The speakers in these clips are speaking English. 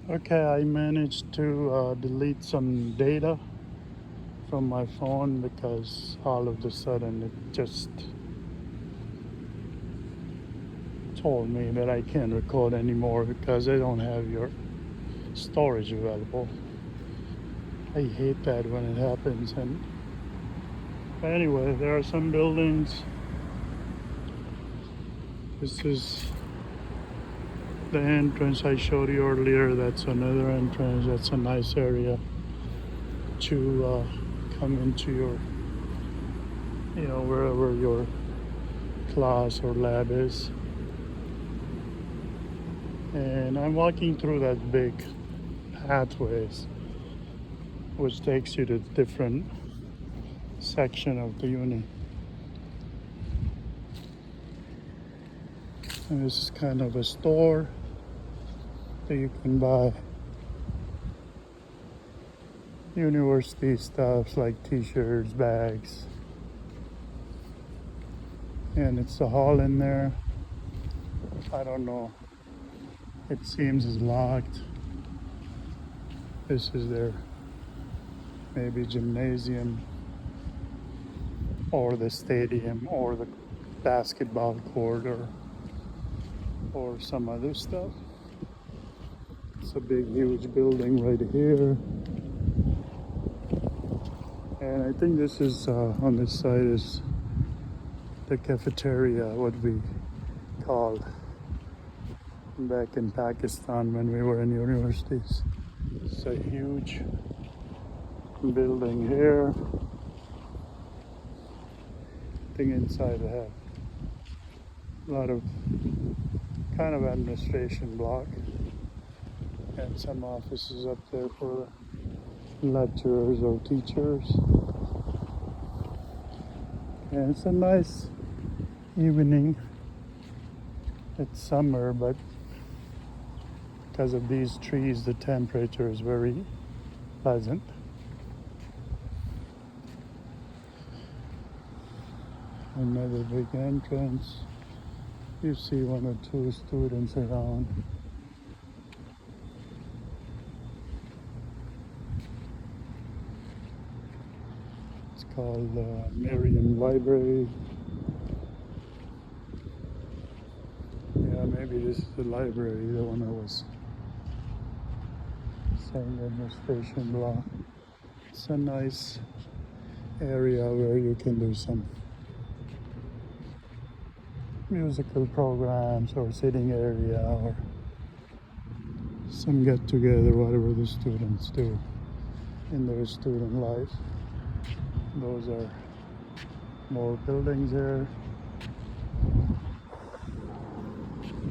Okay, I managed to delete some data from my phone because all of a sudden it just told me that I can't record anymore because I don't have your storage available. I hate that when it happens. And anyway, there are some buildings. This is the entrance I showed you earlier. That's another entrance. That's a nice area to come into your, wherever your class or lab is. And I'm walking through that big pathways, which takes you to different section of the uni. And this is kind of a store that you can buy university stuff like t-shirts, bags. And it's a hall in there. I don't know. It seems it's locked. This is their maybe gymnasium or the stadium or the basketball court or some other stuff. It's a big huge building right here. And I think this is on this side is the cafeteria, what we called back in Pakistan when we were in universities. It's a huge building here. I think inside they have a lot of kind of administration block and some offices up there for lecturers or teachers. And it's a nice evening. It's summer, but because of these trees, the temperature is very pleasant. Another big entrance. You see one or two students around. It's called Miriam Library. Yeah, maybe this is the library, the one I was saying, administration block. It's a nice area where you can do some musical programs or sitting area or some get together, whatever the students do in their student life. Those are more buildings there.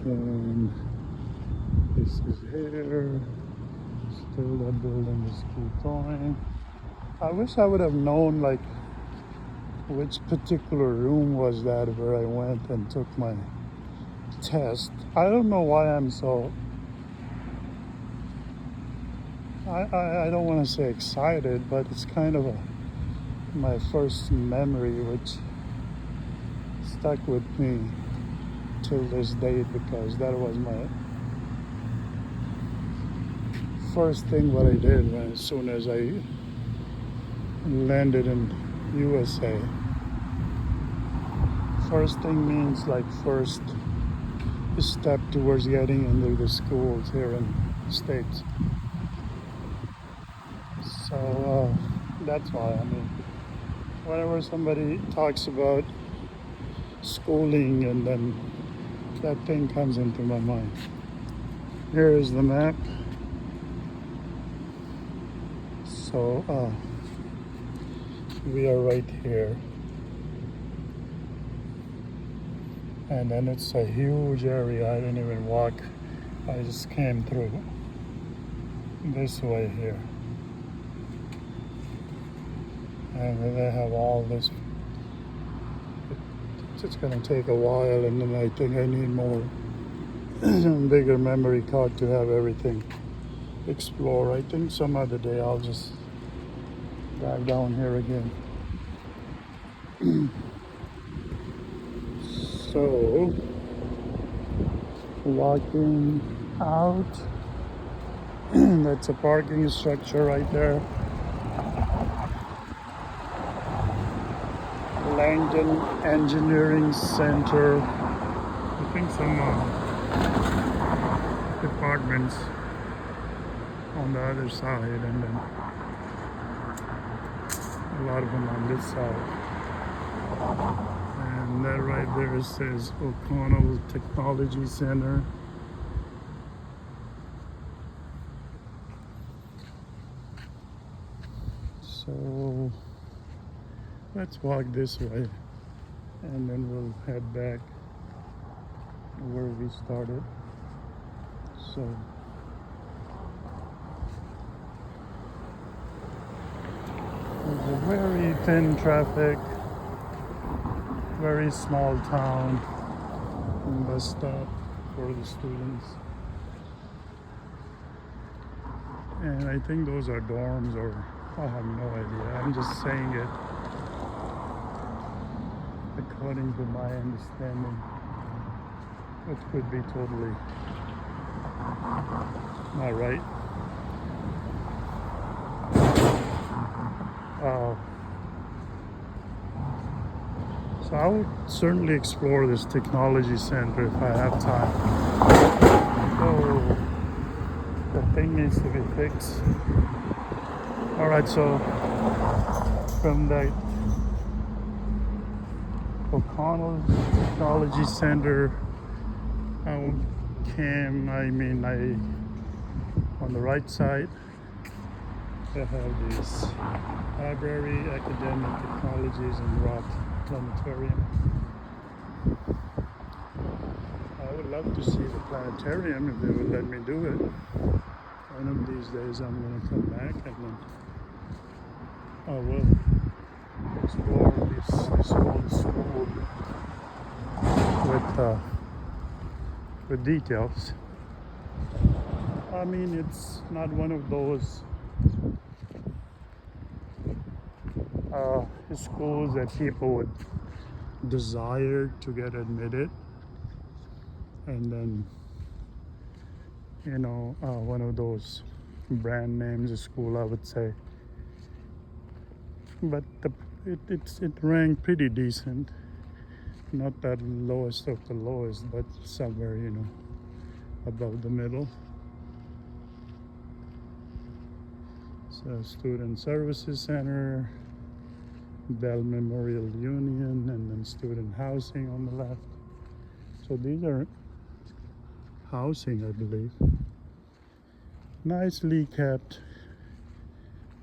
And this is here. Still that building is keep going. I wish I would have known like which particular room was that where I went and took my test. I don't know why I'm so I don't want to say excited, but it's kind of my first memory which stuck with me till this date because that was my first thing what I did when as soon as I landed in USA. First thing means like first step towards getting into the schools here in the States. So that's why, I mean, whenever somebody talks about schooling and then that thing comes into my mind. Here is the map. So we are right here. And then it's a huge area. I didn't even walk. I just came through this way here. And they have all this. It's going to take a while, and then I think I need more bigger memory card to have everything explore. I think some other day I'll just drive down here again. So walking out That's a parking structure right there. Langdon Engineering Center. I think some departments on the other side, and then a lot of them on this side. And that right there says O'Connell Technology Center. So let's walk this way, and then we'll head back where we started. So there's a very thin traffic, very small town, bus stop for the students. And I think those are dorms, or I have no idea. I'm just saying it according to my understanding. It could be totally not right. So I would certainly explore this technology center if I have time. Oh, the thing needs to be fixed. All right, so from the O'Connell Technology Center, on the right side, I have this library, academic technologies, and rock planetarium. I would love to see the planetarium if they would let me do it. One of these days I'm going to come back, and then I will explore this whole school with details. I mean, it's not one of those schools that people would desire to get admitted, and then one of those brand names of school, I would say. But it ranked pretty decent. Not that lowest of the lowest, but somewhere, above the middle. So Student Services Center, Bell Memorial Union, and then student housing on the left. So these are housing, I believe. Nicely kept,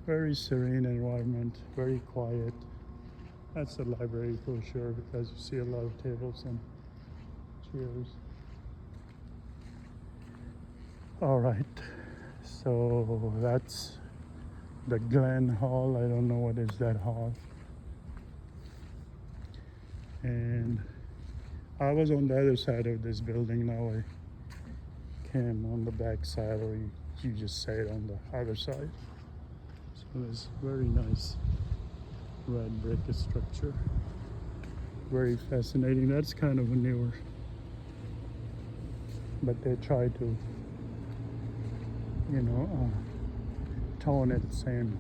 very serene environment, very quiet. That's the library for sure, because you see a lot of tables and chairs. All right, so that's the Glen Hall. I don't know what is that hall. And I was on the other side of this building. Now I came on the back side, or you just say it on the other side. So it's very nice red brick structure. Very fascinating. That's kind of a newer, but they try to, tone it same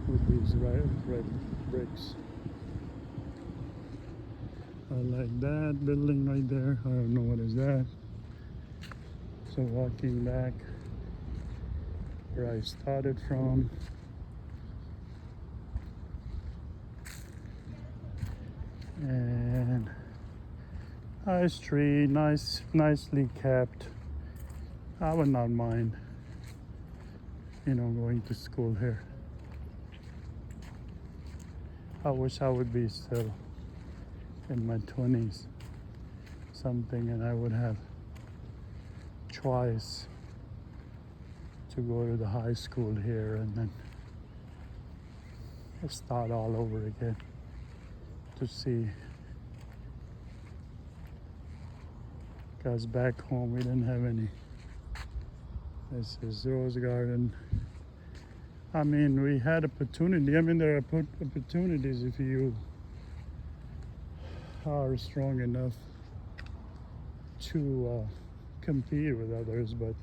with these red bricks. I like that building right there. I don't know what is that. So walking back where I started from. And nice tree, nicely kept. I would not mind, going to school here. I wish I would be still in my 20s something, and I would have choice to go to the high school here and then start all over again to see, because back home we didn't have any. This is Rose Garden. I mean, we had opportunity. I mean, there are opportunities if you are strong enough to compete with others, but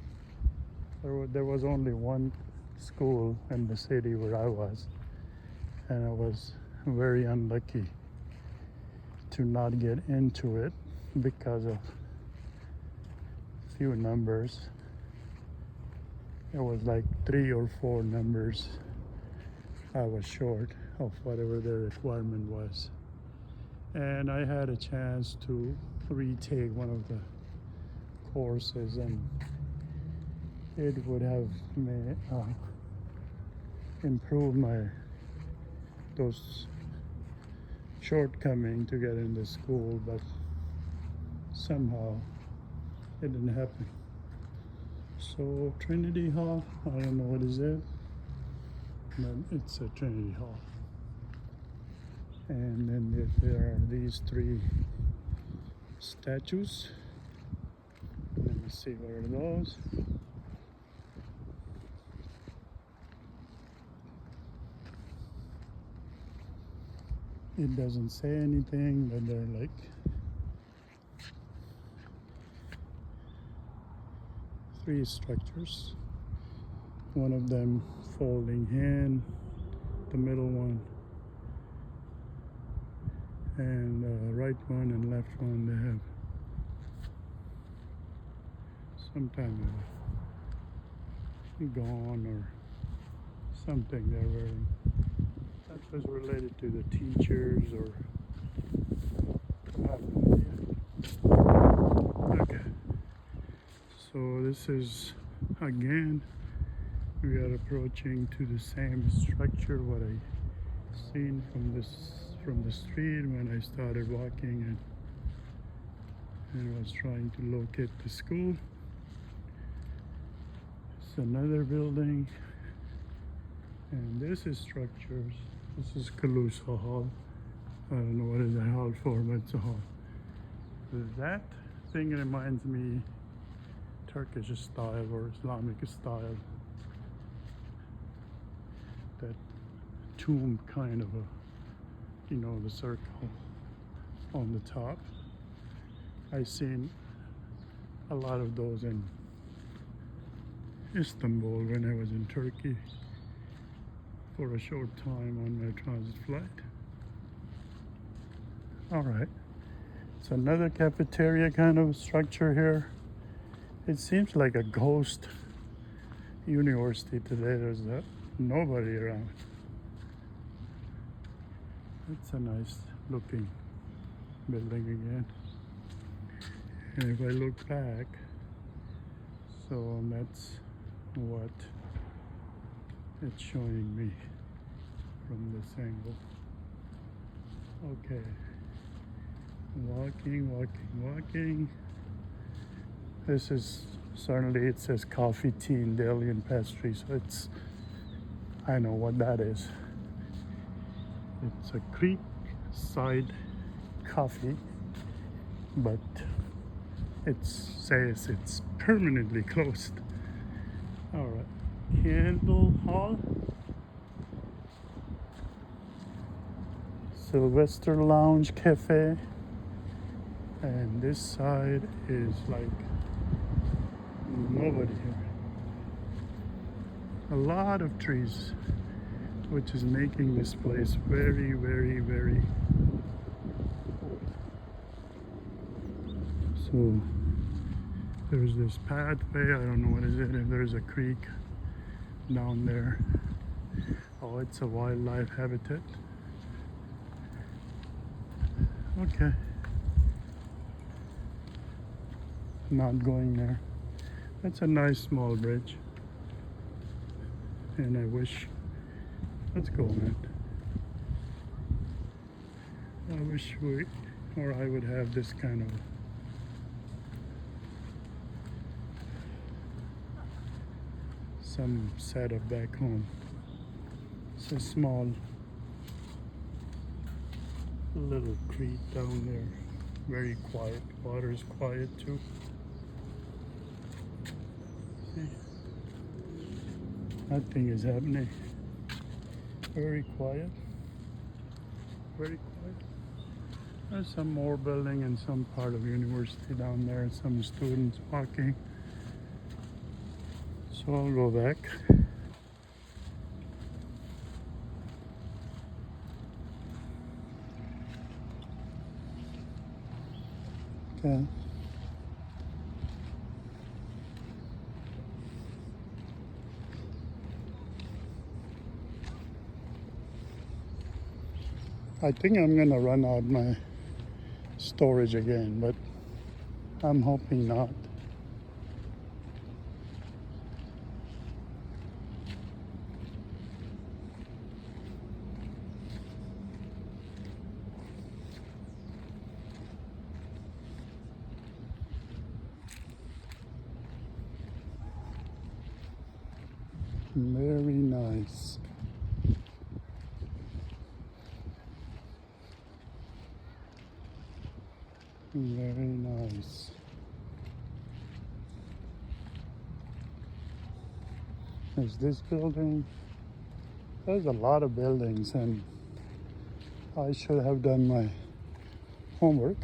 there was only one school in the city where I was, and I was very unlucky to not get into it because of few numbers. It was like 3 or 4 numbers I was short of whatever the requirement was. And I had a chance to retake one of the courses, and it would have improved those shortcoming to get into school, but somehow it didn't happen. So Trinity Hall, I don't know what is it, but it's a Trinity Hall. And then there are these 3 statues. Let me see, what are those? It doesn't say anything, but they're like three structures. One of them folding hand, the middle one, and right one and left one, they have some kind of gone or something they're wearing. That was related to the teachers or I have no idea. Okay, so this is again, we are approaching to the same structure what I seen from the street when I started walking and was trying to locate the school. It's another building, and this is structures. This is Calusa Hall. I don't know what is a hall for, but it's a hall. That thing reminds me Turkish style or Islamic style. That tomb kind of the circle on the top. I've seen a lot of those in Istanbul when I was in Turkey for a short time on my transit flight. All right, it's another cafeteria kind of structure here. It seems like a ghost university today. There's nobody around. It's a nice looking building again. And if I look back, so that's what it's showing me from this angle. Okay, walking. This is certainly, it says coffee, tea, and deli and pastry, so I know what that is. It's a creek side coffee, but it says it's permanently closed. All right, Candle Hall, Sylvester Lounge Cafe, and this side is like nobody here. A lot of trees, which is making this place very, very, very cool. So there's this pathway, I don't know what is it, if there's a creek down there. Oh, it's a wildlife habitat. Okay. Not going there. That's a nice small bridge. And I wish, let's go, man. I wish I would have this kind of some setup back home. It's a small little creek down there. Very quiet. Water is quiet too. See? Nothing is happening. Very quiet. Very quiet. There's some more building in some part of university down there, some students walking. So I'll go back. Okay. I think I'm gonna run out my storage again, but I'm hoping not. Very nice. Very nice. There's this building. There's a lot of buildings, and I should have done my homework.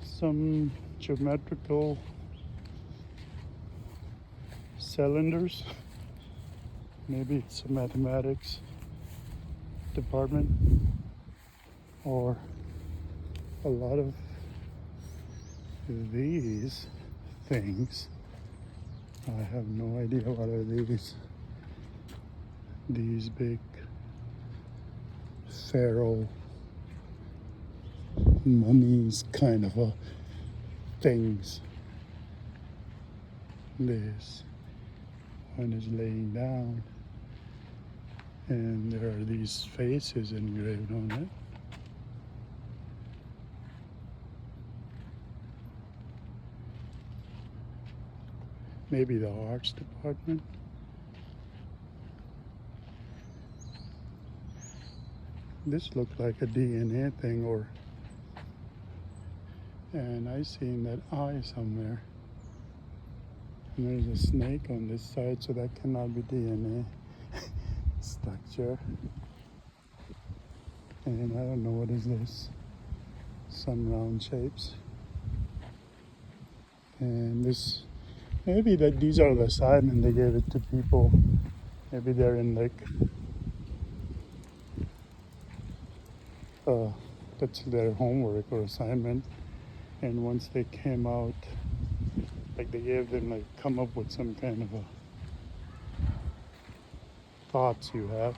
Some geometrical cylinders. Maybe it's a mathematics department, or a lot of these things. I have no idea what are these. These big pharaoh mummies kind of things. This one is laying down, and there are these faces engraved on it. Maybe the arts department. This looked like a DNA thing, and I seen that eye somewhere. And there's a snake on this side, so that cannot be DNA structure. And I don't know, what is this? Some round shapes. And this, maybe that these are the assignment they gave it to people. Maybe they're in like, that's their homework or assignment. And once they came out, like they gave them like, come up with some kind of a thoughts you have.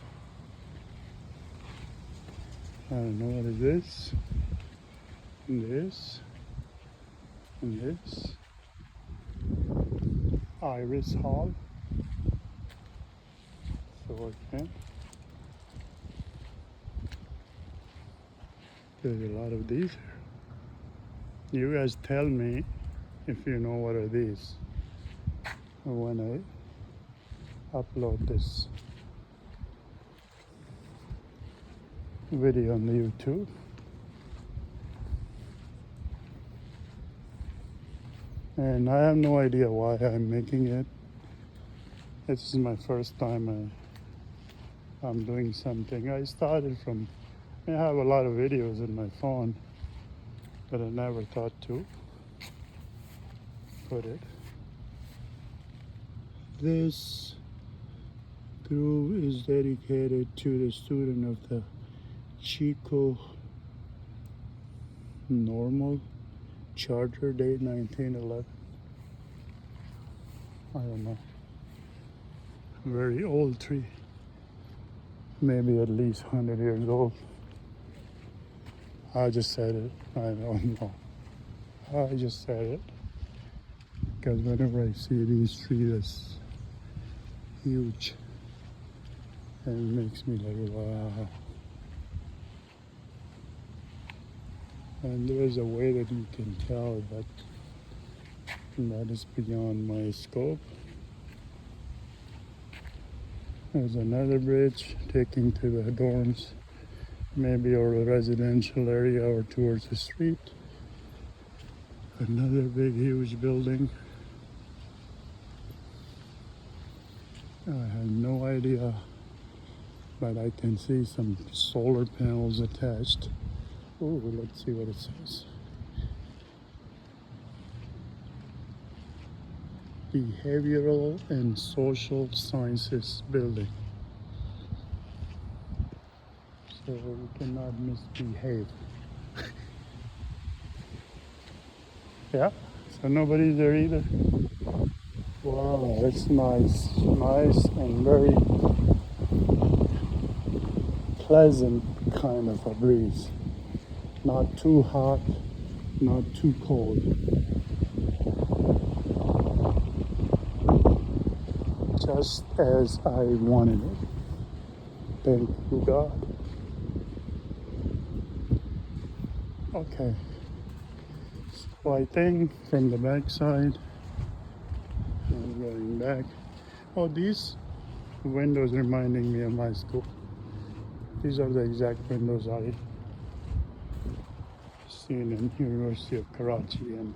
I don't know, what is this? And this. And this. Iris Hall. So okay. There's a lot of these here. You guys tell me if you know what are these when I upload this video on the YouTube. And I have no idea why I'm making it. This is my first time I'm doing something. I started from, I have a lot of videos in my phone, but I never thought to put it. This groove is dedicated to the student of the Chico Normal Charter Date 1911. I don't know. Very old tree. Maybe at least 100 years old. I just said it. I don't know. I just said it. Because whenever I see these trees that's huge, it makes me like, wow. And there is a way that you can tell, but that is beyond my scope. There's another bridge taking to the dorms, maybe, or a residential area, or towards the street. Another big, huge building. I have no idea, but I can see some solar panels attached Ooh, let's see what it says. Behavioral and Social Sciences Building. So you cannot misbehave. Yeah, so nobody's there either. Wow, it's nice. Nice and very pleasant kind of a breeze. Not too hot, not too cold. Just as I wanted it. Thank you, God. Okay. So I think from the back side, I'm going back. Oh, these windows reminding me of my school. These are the exact windows I seen in University of Karachi and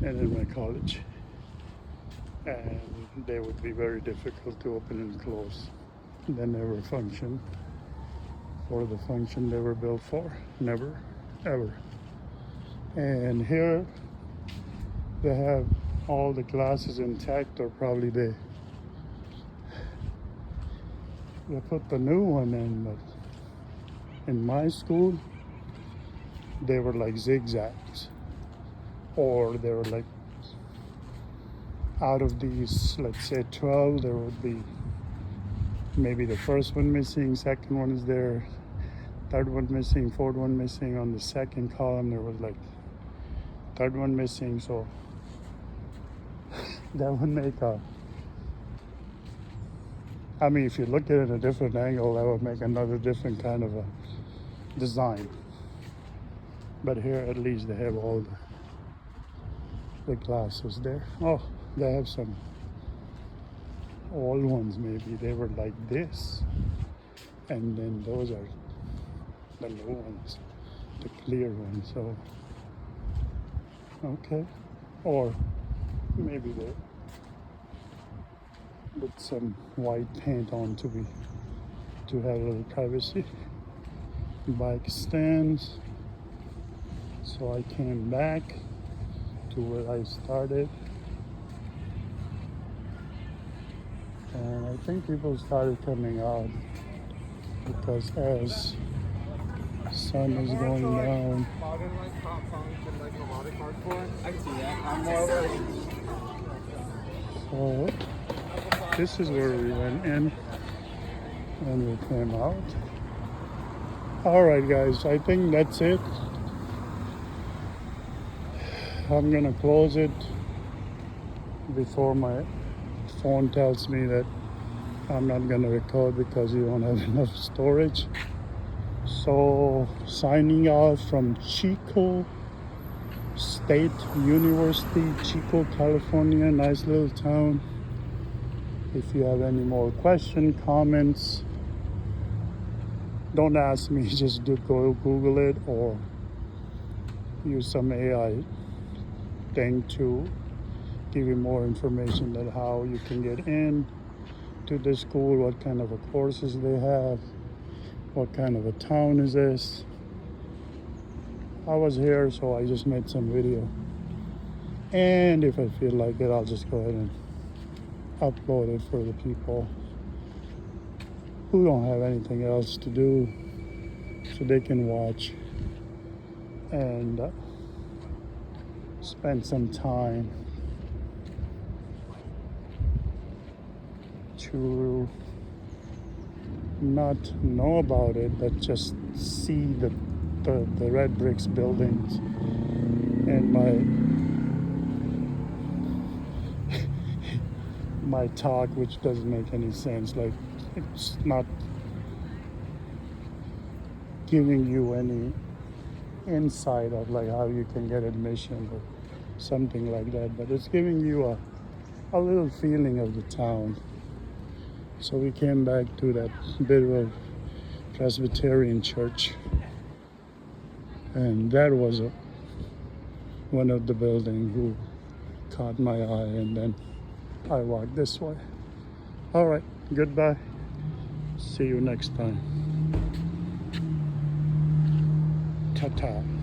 in my college. And they would be very difficult to open and close. They never function for the function they were built for. Never, ever. And here they have all the glasses intact, or probably they put the new one in, but in my school they were like zigzags, or they were like, out of these, let's say 12, there would be maybe the first one missing, second one is there, third one missing, fourth one missing. On the second column there was like third one missing. So that would make a, I mean, if you look at it at a different angle, that would make another different kind of a design. But here at least they have all the glasses there. Oh, they have some old ones, maybe they were like this, and then those are the new ones, the clear ones. So okay, or maybe they put some white paint on to have a little privacy. Bike stands. So I came back to where I started, and I think people started coming out because as sun is going down. Modern like pop punk and like melodic hardcore. I can see that. I'm more So this is where we went in and we came out. All right, guys, I think that's it. I'm gonna close it before my phone tells me that I'm not gonna record because you don't have enough storage. So signing off from Chico State University, Chico, California. Nice little town. If you have any more questions, comments, don't ask me, just go Google it or use some AI thing to give you more information on how you can get in to the school, what kind of courses they have, what kind of a town is this. I was here, so I just made some video, and if I feel like it, I'll just go ahead and upload it for the people who don't have anything else to do, so they can watch and spend some time to not know about it, but just see the red bricks buildings and my talk, which doesn't make any sense. Like, it's not giving you any insight of like how you can get admission or something like that, but it's giving you a little feeling of the town. So we came back to that bit of Presbyterian church, and that was one of the buildings who caught my eye, and then I walked this way. All right, goodbye. See you next time. Ta-ta.